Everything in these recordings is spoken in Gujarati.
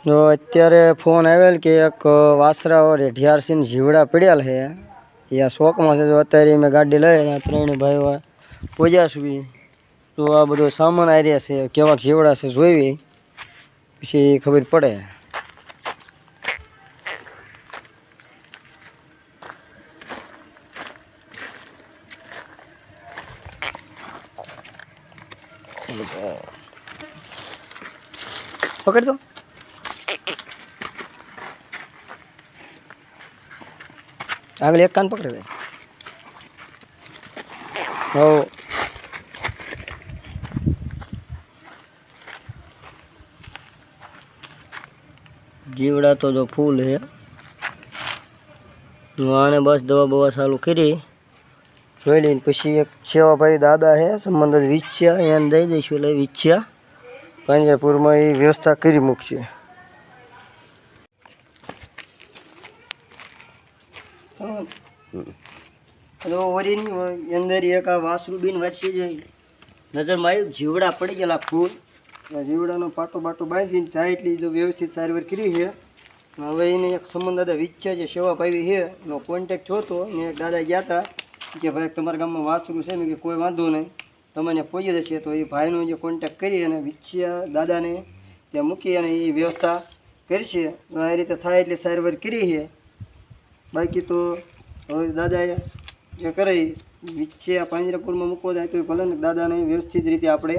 તો અત્યારે ફોન આવેલ કે એક વાસરાઓ રેઢિયારસીન જીવડા પડ્યા છે એ આ શોકમાં છે. તો અત્યારે મેં ગાડી લઈને ત્રણે ભાઈઓ પહોંચ્યા છું. તો આ બધો સામાન આવી રહ્યા છે, કેવાક જીવડા છે જોઈ પછી ખબર પડે. પકડ તો આગળ એક કાન પકડે. હો જીવડા તો જો ફૂલ છે. આને બસ દવા બવા ચાલુ કરી જોઈ લઈને પછી એક સેવાભાઈ દાદા છે સંબંધિત વિછ્યા એને દઈ દઈશું. એટલે વિછ્યા પાંજરાપુરમાં એ વ્યવસ્થા કરી મૂકશે. ઓરીની અંદર એક આ વાસરું બીન વર્ષી જોઈ નજરમાં આવ્યું જીવડા પડી ગયેલા ફૂલ. જીવડાનો પાટો બાટો બાંધીને થાય એટલી જો વ્યવસ્થિત સારવાર કરી છે. હવે એને એક સંબંધ દાદા વિચ્છા છે સેવાભાઈ છે એનો કોન્ટેક્ટ થયો હતો ને દાદા ગયા હતા કે ભાઈ તમારા ગામમાં વાસરું છે ને કે કોઈ વાંધો નહીં તમને પહોંચી જશે. તો એ ભાઈનો જે કોન્ટેક્ટ કરી અને વિચ્છા દાદાને ત્યાં મૂકી અને એ વ્યવસ્થા કરશે. આ રીતે થાય એટલે સારવાર કરી છે. બાકી તો હવે દાદાએ જે કરે વિચ્છા પાંજરાપુરમાં મૂકવો જાય તો ભલે ને દાદાને વ્યવસ્થિત રીતે આપણે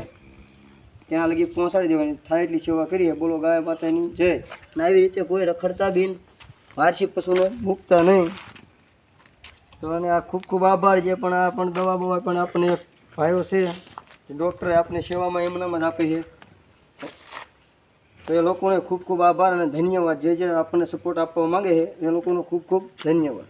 ત્યાં લગી પહોંચાડી દેવાની થાય એટલી સેવા કરીએ. બોલો ગાય માતાની જય. અને આવી રીતે કોઈ રખડતા બિન વાર્ષિક પશુને મૂકતા નહીં. તો અને આ ખૂબ ખૂબ આભાર છે. પણ આ પણ દવા બવા પણ આપણે એક ભાઈઓ છે ડૉક્ટરે આપણે સેવામાં એમનામાં જ આપે છે. તો એ લોકોને ખૂબ ખૂબ આભાર અને ધન્યવાદ. જે આપણને સપોર્ટ આપવા માગે છે એ લોકોનો ખૂબ ખૂબ ધન્યવાદ.